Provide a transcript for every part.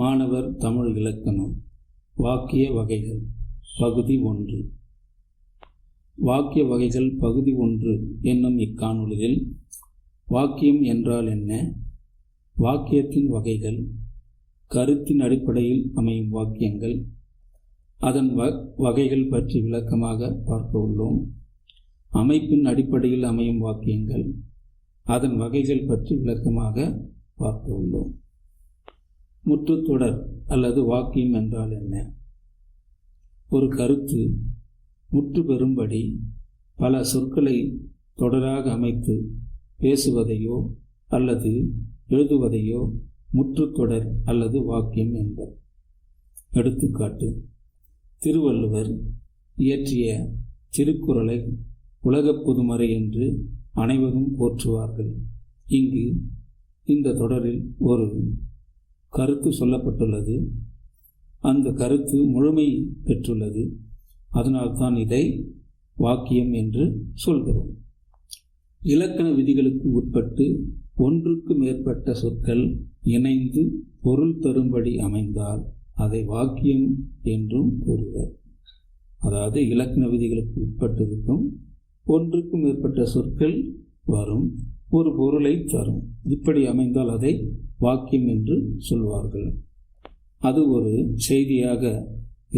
மாணவர் தமிழ் இலக்கணம் வாக்கிய வகைகள் பகுதி 1. வாக்கிய வகைகள் பகுதி 1 என்னும் இக்காணொளியில் வாக்கியம் என்றால் என்ன, வாக்கியத்தின் வகைகள், கருத்தின் அடிப்படையில் அமையும் வாக்கியங்கள், அதன் வகைகள் பற்றி விளக்கமாக பார்க்க உள்ளோம். அமைப்பின் அடிப்படையில் அமையும் வாக்கியங்கள், அதன் வகைகள் பற்றி விளக்கமாக பார்க்க உள்ளோம். முற்றுத்தொடர் அல்லது வாக்கியம் என்றால் என்ன? ஒரு கருத்து முற்று பெறும்படி பல சொற்களை தொடராக அமைத்து பேசுவதையோ அல்லது எழுதுவதையோ முற்றுத்தொடர் அல்லது வாக்கியம் என்பர். எடுத்துக்காட்டு: திருவள்ளுவர் இயற்றிய திருக்குறளை உலகப் பொதுமறை என்று அனைவரும் போற்றுவார்கள். இங்கு இந்த தொடரில் ஒரு கருத்து சொல்லப்பட்டுள்ளது. அந்த கருத்து முழுமை பெற்றுள்ளது. அதனால்தான் இதை வாக்கியம் என்று சொல்கிறோம். இலக்கண விதிகளுக்கு உட்பட்டு ஒன்றுக்கு மேற்பட்ட சொற்கள் இணைந்து பொருள் தரும்படி அமைந்தால் அதை வாக்கியம் என்றும் கூறுவர். அதாவது இலக்கண விதிகளுக்கு உட்பட்டிருக்கும் ஒன்றுக்கு மேற்பட்ட சொற்கள் வரும், ஒரு பொருளை தரும். இப்படி அமைந்தால் அதை வாக்கியம் என்று சொல்வார்கள். அது ஒரு செய்தியாக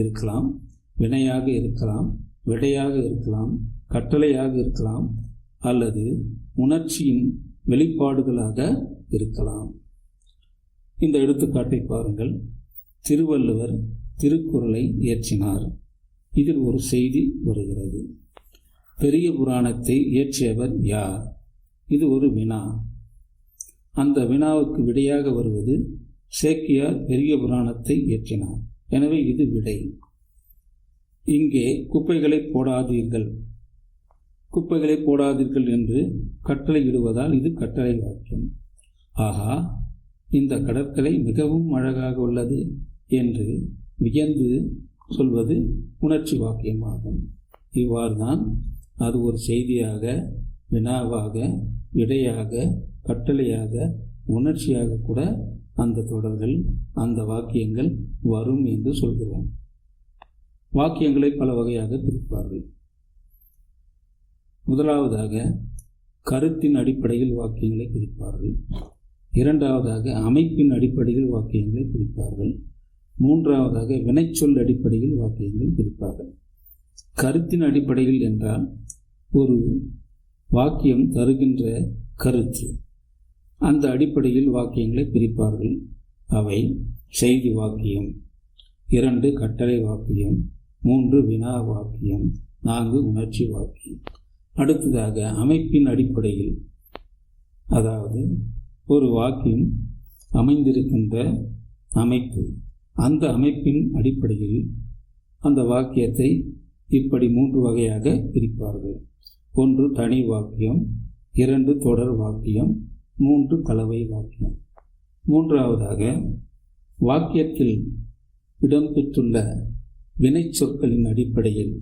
இருக்கலாம், வினையாக இருக்கலாம், விடையாக இருக்கலாம், கட்டளையாக இருக்கலாம், அல்லது உணர்ச்சியின் வெளிப்பாடுகளாக இருக்கலாம். இந்த எடுத்துக்காட்டை பாருங்கள். திருவள்ளுவர் திருக்குறளை இயற்றினார். இதில் ஒரு செய்தி வருகிறது. பெரிய புராணத்தை இயற்றியவர் யார்? இது ஒரு வினா. அந்த வினாவுக்கு விடையாக வருவது சேக்கியார் பெரிய புராணத்தை இயற்றினார். எனவே இது விடை. இங்கே குப்பைகளை போடாதீர்கள் என்று கட்டளையிடுவதால் இது கட்டளை வாக்கியம். ஆகா, இந்த கடற்கரை மிகவும் அழகாக உள்ளது என்று வியந்து சொல்வது உணர்ச்சி வாக்கியமாகும். இவ்வாறு தான் அது ஒரு செய்தியாக, வினாவாக, விடையாக, கட்டளையாக, உணர்ச்சியாக கூட அந்த தொடர்கள், அந்த வாக்கியங்கள் வரும் என்று சொல்கிறோம். வாக்கியங்களை பல வகையாக பிரிப்பார்கள். முதலாவதாக கருத்தின் அடிப்படையில் வாக்கியங்களை பிரிப்பார்கள். இரண்டாவதாக அமைப்பின் அடிப்படையில் வாக்கியங்களை பிரிப்பார்கள். மூன்றாவதாக வினைச்சொல் அடிப்படையில் வாக்கியங்கள் பிரிப்பார்கள். கருத்தின் அடிப்படையில் என்றால் ஒரு வாக்கியம் தருகின்ற கருத்து, அந்த அடிப்படையில் வாக்கியங்களை பிரிப்பார்கள். அவை செய்தி வாக்கியம், 2 கட்டளை வாக்கியம், 3 வினா வாக்கியம், 4 உணர்ச்சி வாக்கியம். அடுத்ததாக அமைப்பின் அடிப்படையில், அதாவது ஒரு வாக்கியம் அமைந்திருக்கின்ற அமைப்பு, அந்த அமைப்பின் அடிப்படையில் அந்த வாக்கியத்தை இப்படி 3 வகையாக பிரிப்பார்கள். 1 தனி வாக்கியம், 2 தொடர் வாக்கியம், 3 கலவை வாக்கியம். மூன்றாவதாக வாக்கியத்தில் இடம்பெற்றுள்ள வினைச்சொற்களின் அடிப்படையில்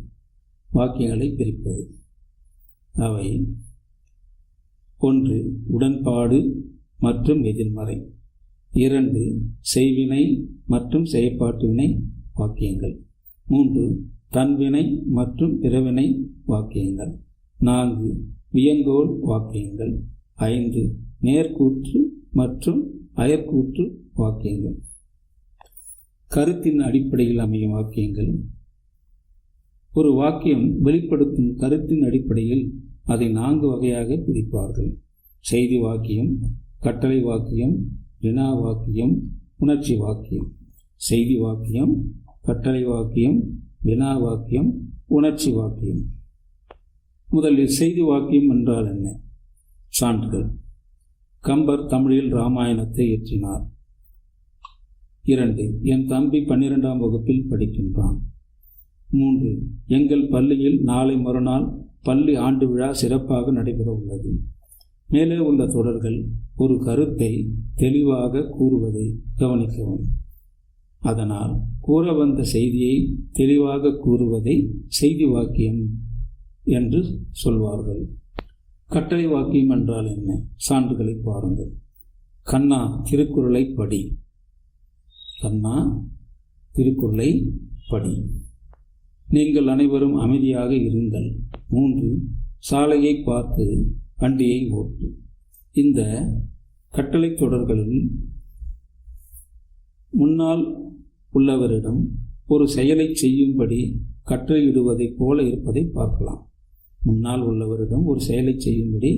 வாக்கியங்களை பிரிப்பது. அவை 1 உடன்பாடு மற்றும் எதிர்மறை, 2 செய்வினை மற்றும் செயற்பாட்டு வினை வாக்கியங்கள், 3 தன்வினை மற்றும் பிறவினை வாக்கியங்கள், 4 வியங்கோல் வாக்கியங்கள், 5 நேர்கூற்று மற்றும் அயற்கூற்று வாக்கியங்கள். கருத்தின் அடிப்படையில் அமையும் வாக்கியங்கள். ஒரு வாக்கியம் வெளிப்படுத்தும் கருத்தின் அடிப்படையில் அதை 4 வகையாக பிரிப்பார்கள். செய்தி வாக்கியம், கட்டளை வாக்கியம், வினா வாக்கியம், உணர்ச்சி வாக்கியம். செய்தி வாக்கியம், கட்டளை வாக்கியம், வினா வாக்கியம், உணர்ச்சி வாக்கியம். முதலில் செய்தி வாக்கியம் என்றால் என்ன? சான்றுகள்: கம்பர் தமிழில் இராமாயணத்தை இயற்றினார். 2 என் தம்பி 12ஆம் வகுப்பில் படிக்கின்றான். 3 எங்கள் பள்ளியில் நாளை மறுநாள் பள்ளி ஆண்டு விழா சிறப்பாக நடைபெற உள்ளது. மேலே உள்ள தொடர்கள் ஒரு கருத்தை தெளிவாக கூறுவதை கவனிக்கவும். அதனால் கூற வந்த செய்தியை தெளிவாக கூறுவதை செய்தி வாக்கியம் என்று சொல்வார்கள். கட்டளை வாக்கியம் என்றால் என்ன? சான்றுகளை பாருங்கள். கண்ணா திருக்குறளை படி. கண்ணா, திருக்குறளை படி. நீங்கள் அனைவரும் அமைதியாக இருங்கள். 3. சாலையை பார்த்து வண்டியை ஓட்டு. இந்த கட்டளை தொடர்களில் முன்னால் உள்ளவரிடம் ஒரு செயலை செய்யும்படி கட்டளையிடுவதைப் போல இருப்பதை பார்க்கலாம். முன்னால் உள்ளவரிடம் ஒரு செயலை செய்யும்படி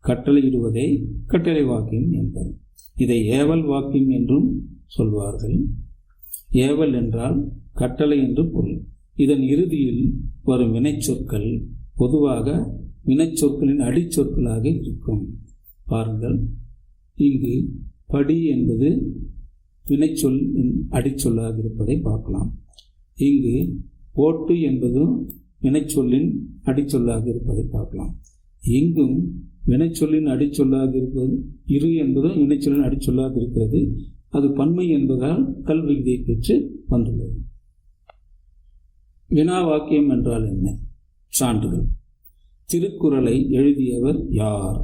கட்டளையிடுவதை கட்டளை வாக்கியம் என்பது. இதை ஏவல் வாக்கியம் என்றும் சொல்வார்கள். ஏவல் என்றால் கட்டளை என்று பொருள். இதன் இறுதியில் வரும் வினைச்சொற்கள் பொதுவாக வினைச்சொற்களின் அடிச்சொற்களாக இருக்கும். பாருங்கள், இங்கு படி என்பது வினைச்சொல்லின் அடிச்சொல்லாக இருப்பதை பார்க்கலாம். இங்கு ஓட்டு என்பதும் வினைச்சொல்லின் அடிச்சொல்லாக இருப்பதை பார்க்கலாம். இங்கும் வினைச்சொல்லின் அடிச்சொல்லாக இருப்பது இரு என்பதும் வினைச்சொல்லின் அடிச்சொல்லாக இருக்கிறது. அது பன்மை என்பதால் கல்விகுதியை பெற்று வந்துள்ளது. வினா வாக்கியம் என்றால் என்ன? சான்றுகள். திருக்குறளை எழுதியவர் யார்?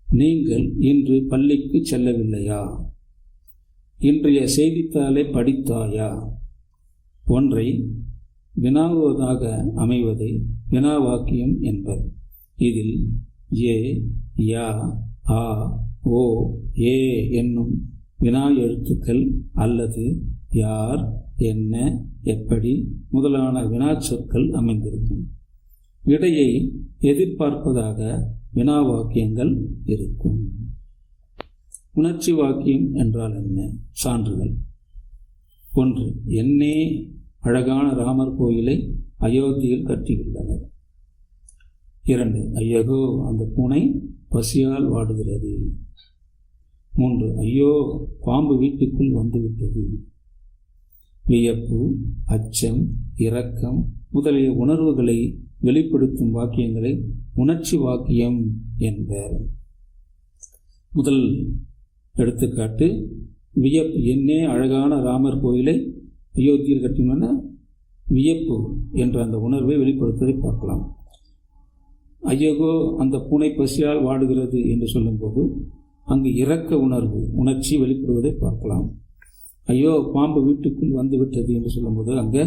நீங்கள் இன்று பள்ளிக்கு செல்லவில்லையா? இன்றைய செய்தித்தாளை படித்தாயா? ஒன்றை வினாவுவதாக அமைவதை வினா வாக்கியம் என்பர். இதில் ஏ, யா, ஆ, ஓ, ஏ என்னும் வினா எழுத்துக்கள் அல்லது யார், என்ன, எப்படி முதலான வினாச்சொற்கள் அமைந்திருக்கும். விடையை எதிர்பார்ப்பதாக வினா வாக்கியங்கள் இருக்கும். உணர்ச்சி வாக்கியம் என்றால் என்ன? சான்றுகள். 1. என்னே அழகான ராமர் கோயிலை அயோத்தியில் கட்டியுள்ளனர். 2. ஐயகோ, அந்த பூனை பசியால் வாடுகிறது. 3. ஐயோ, பாம்பு வீட்டுக்குள் வந்துவிட்டது. வியப்பு, அச்சம், இரக்கம் முதலிய உணர்வுகளை வெளிப்படுத்தும் வாக்கியங்களை உணர்ச்சி வாக்கியம் என்பர். முதல் எடுத்துக்காட்டு, வியப்பு. என்னே அழகான ராமர் கோயிலை அயோத்தியில் கட்டியுள்ளன. வியப்பு என்ற அந்த உணர்வை வெளிப்படுத்துவதை பார்க்கலாம். ஐயகோ, அந்த பூனை பசியால் வாடுகிறது என்று சொல்லும்போது அங்கு இரக்க உணர்ச்சி வெளிப்படுவதை பார்க்கலாம். ஐயோ, பாம்பு வீட்டுக்குள் வந்துவிட்டது என்று சொல்லும்போது அங்கே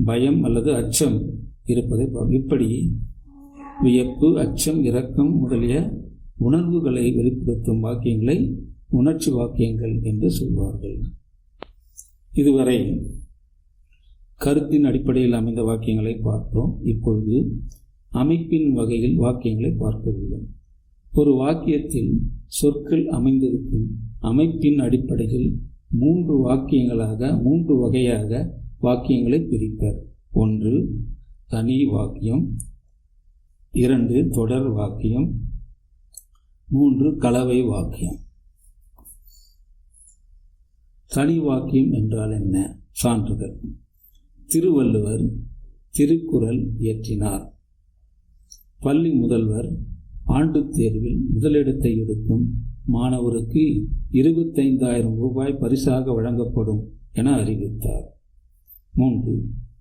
பயம் அல்லது அச்சம் இருப்பதை பார்க்கலாம். இப்படி வியப்பு, அச்சம், இரக்கம் முதலிய உணர்வுகளை வெளிப்படுத்தும் வாக்கியங்களை உணர்ச்சி வாக்கியங்கள் என்று சொல்வார்கள். இதுவரை கருத்தின் அடிப்படையில் அமைந்த வாக்கியங்களை பார்த்தோம். இப்பொழுது அமைப்பின் வகையில் வாக்கியங்களை பார்க்க உள்ளோம். ஒரு வாக்கியத்தில் சொற்கள் அமைந்திருக்கும் அமைப்பின் அடிப்படையில் 3 வாக்கியங்களாக 3 வகையாக வாக்கியங்களை பிரிப்பர். 1. தனி வாக்கியம். 2. தொடர் வாக்கியம். 3. கலவை வாக்கியம். தனி வாக்கியம் என்றால் என்ன? சான்றுகள். திருவள்ளுவர் திருக்குறள் இயற்றினார். பள்ளி முதல்வர் ஆண்டுத் தேர்வில் முதலிடத்தை எடுக்கும் மாணவருக்கு 25,000 ரூபாய் பரிசாக வழங்கப்படும் என அறிவித்தார். 3.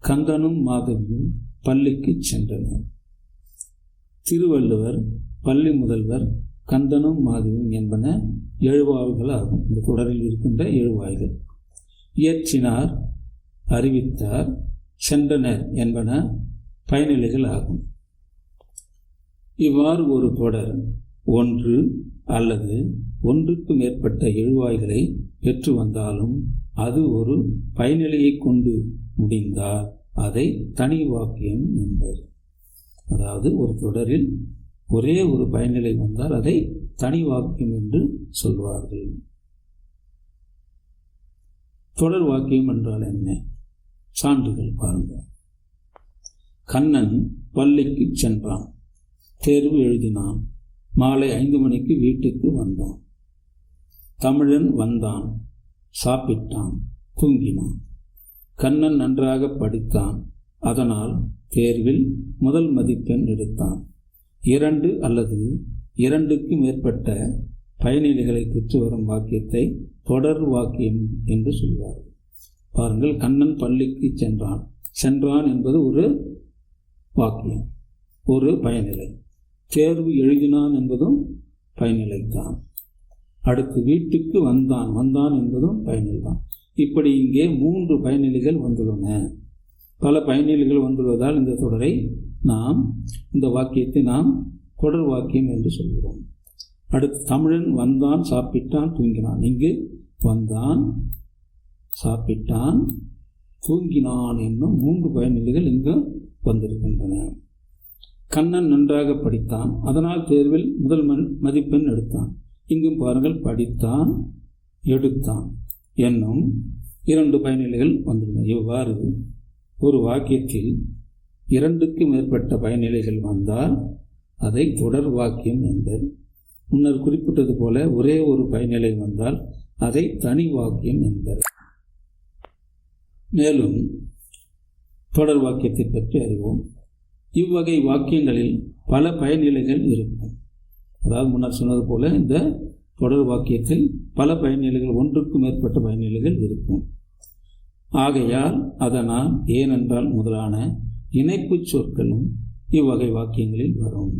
கந்தனும் மாதவியும் பள்ளிக்கு சென்றனர். திருவள்ளுவர், பள்ளி முதல்வர், கந்தனும் மாதவியும் என்பன எழுவாய்கள் ஆகும். இந்த தொடரில் இருக்கின்ற எழுவாய்கள். இயற்றினார், அறிவித்தார், சென்றனர் என்பன பயனிலைகள் ஆகும். இவ்வாறு ஒரு தொடர் 1 அல்லது 1க்கு மேற்பட்ட எழுவாய்களை பெற்று வந்தாலும் அது ஒரு பயனிலையை கொண்டு முடிந்தால் அதை தனி வாக்கியம் என்பது. அதாவது ஒரு தொடரில் ஒரே ஒரு பயனிலை வந்தால் அதை தனி வாக்கியம் என்று சொல்வார்கள். தொடர் வாக்கியம் என்றால் என்ன? சான்றுகள் பாருங்கள். கண்ணன் பள்ளிக்கு சென்றான். தேர்வு எழுதினான். மாலை 5 மணிக்கு வீட்டுக்கு வந்தான். தமிழன் வந்தான், சாப்பிட்டான், தூங்கினான். கண்ணன் நன்றாக படித்தான். அதனால் தேர்வில் முதல் மதிப்பெண் எடுத்தான். 2 அல்லது 2க்கு மேற்பட்ட பயனிலைகளை பெற்று வரும் வாக்கியத்தை தொடர் வாக்கியம் என்று சொல்வார்கள். பாருங்கள், கண்ணன் பள்ளிக்கு சென்றான். சென்றான் என்பது ஒரு வாக்கியம், ஒரு பயனிலை. தேர்வு எழுதினான் என்பதும் பயனிலைத்தான். அடுத்து வீட்டுக்கு வந்தான். வந்தான் என்பதும் பயனில்தான். இப்படி இங்கே 3 பயனிலைகள் வந்துள்ளன. பல பயனிலைகள் வந்துள்ளதால் இந்த தொடரை இந்த வாக்கியத்தை நாம் தொடர் வாக்கியம் என்று சொல்கிறோம். அடுத்து தமிழன் வந்தான், சாப்பிட்டான், தூங்கினான். இங்கு வந்தான், சாப்பிட்டான், தூங்கினான் என்னும் 3 பயனிலைகள் இங்கு வந்திருக்கின்றன. கண்ணன் நன்றாக படித்தான், அதனால் தேர்வில் முதல் மதிப்பெண் எடுத்தான். இங்கும் பாருங்கள், படித்தான், எடுத்தான் என்னும் 2 பயனிலைகள் வந்துள்ளன. இவ்வாறு ஒரு வாக்கியத்தில் 2க்கு மேற்பட்ட பயனிலைகள் வந்தால் அதை தொடர் வாக்கியம் என்பர். முன்னர் குறிப்பிட்டது போல ஒரே ஒரு பயனிலை வந்தால் அதை தனி வாக்கியம் என்பர். மேலும் தொடர் வாக்கியத்தை பற்றி அறிவோம். இவ்வகை வாக்கியங்களில் பல பயனிலைகள் இருக்கும். அதாவது முன்னர் சொன்னது போல இந்த தொடர் வாக்கியத்தில் பல பயனிலைகள், 1க்கு மேற்பட்ட பயனிலைகள் இருக்கும். ஆகையால், அதனால், ஏனென்றால் முதலான இணைப்பு சொற்களும் இவ்வகை வாக்கியங்களில் வரும்.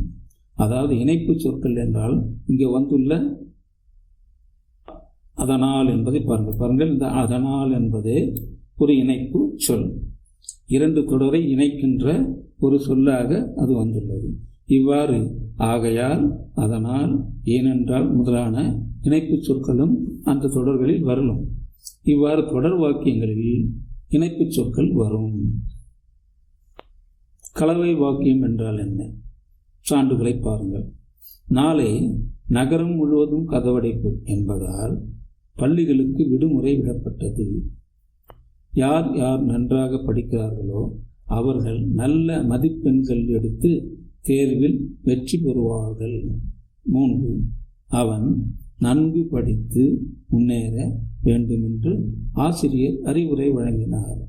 அதாவது இணைப்பு சொற்கள் என்றால் இங்கே வந்துள்ள அதனால் என்பதை பாருங்கள். இந்த அதனால் என்பது ஒரு இணைப்பு சொல். 2 தொடரை இணைக்கின்ற ஒரு சொல்லாக அது வந்துள்ளது. இவ்வாறு ஆகையால், அதனால், ஏனென்றால் முதலான இணைப்பு சொற்களும் அந்த தொடர்களில் வரலும். இவ்வாறு தொடர் வாக்கியங்களில் இணைப்பு சொற்கள் வரும். கலவை வாக்கியம் என்றால் என்ன? சான்றுகளை பாருங்கள். நாளை நகரம் முழுவதும் கதவடைப்பு என்பதால் பள்ளிகளுக்கு விடுமுறை விடப்பட்டது. யார் யார் நன்றாக படிக்கிறார்களோ அவர்கள் நல்ல மதிப்பெண்கள் எடுத்து தேர்வில் வெற்றி பெறுவார்கள். 3. அவன் நன்கு படித்து முன்னேற வேண்டும் என்று ஆசிரியர் அறிவுரை வழங்கினார்.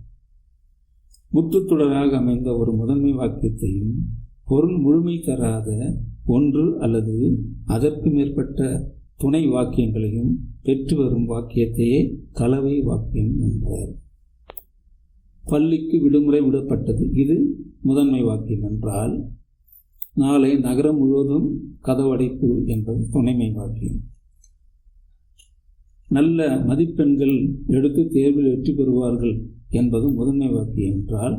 முற்றுத்தொடராக அமைந்த ஒரு முதன்மை வாக்கியத்தையும் பொருள் முழுமை தராத 1 அல்லது அதற்கு மேற்பட்ட துணை வாக்கியங்களையும் பெற்று வரும் வாக்கியத்தையே கலவை வாக்கியம் என்பர். பள்ளிக்கு விடுமுறை விடப்பட்டது, இது முதன்மை வாக்கியம் என்றால், நாளை நகரம் முழுவதும் கதவடைப்பு என்பது துணைமை வாக்கியம். நல்ல மதிப்பெண்கள் எடுத்து தேர்வில் வெற்றி பெறுவார்கள் என்பது முதன்மை வாக்கியம் என்றால்,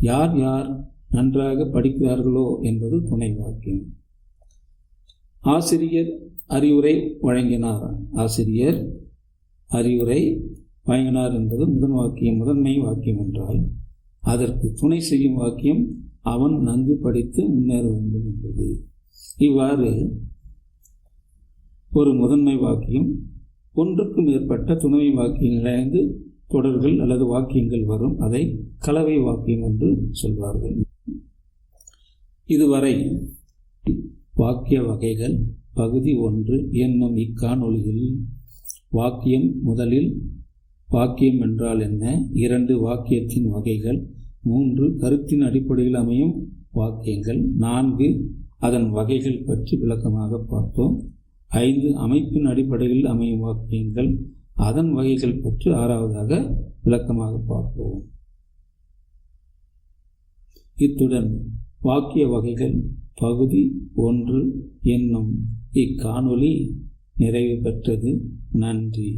யார் யார் நன்றாக படிக்கிறார்களோ என்பது துணை வாக்கியம். ஆசிரியர் அறிவுரை வழங்கினார். ஆசிரியர் அறிவுரை வழங்கினார் என்பது முதன்மை வாக்கியம் என்றால், அதற்கு துணை செய்யும் வாக்கியம் அவன் நன்கு படித்து முன்னேற வேண்டும் என்பது. இவ்வாறு ஒரு முதன்மை வாக்கியம் 1க்கு மேற்பட்ட துணை வாக்கியங்கள் இணைந்து தொடர்கள் அல்லது வாக்கியங்கள் வரும். அதை கலவை வாக்கியம் என்று சொல்வார்கள். இதுவரை வாக்கிய வகைகள் பகுதி 1 என்னும் இக்காணொளியில் வாக்கியம் முதலில் வாக்கியம் என்றால் என்ன, 2 வாக்கியத்தின் வகைகள், 3 கருத்தின் அடிப்படையில் அமையும் வாக்கியங்கள், 4 அதன் வகைகள் பற்றி விளக்கமாக பார்த்தோம். 5 அமைப்பின் அடிப்படையில் அமையும் வாக்கியங்கள், அதன் வகைகள் பற்றி 6வதாக விளக்கமாக பார்ப்போம். இத்துடன் வாக்கிய வகைகள் பகுதி 1 என்னும் இக்காணொளி நிறைவு பெற்றது. நன்றி.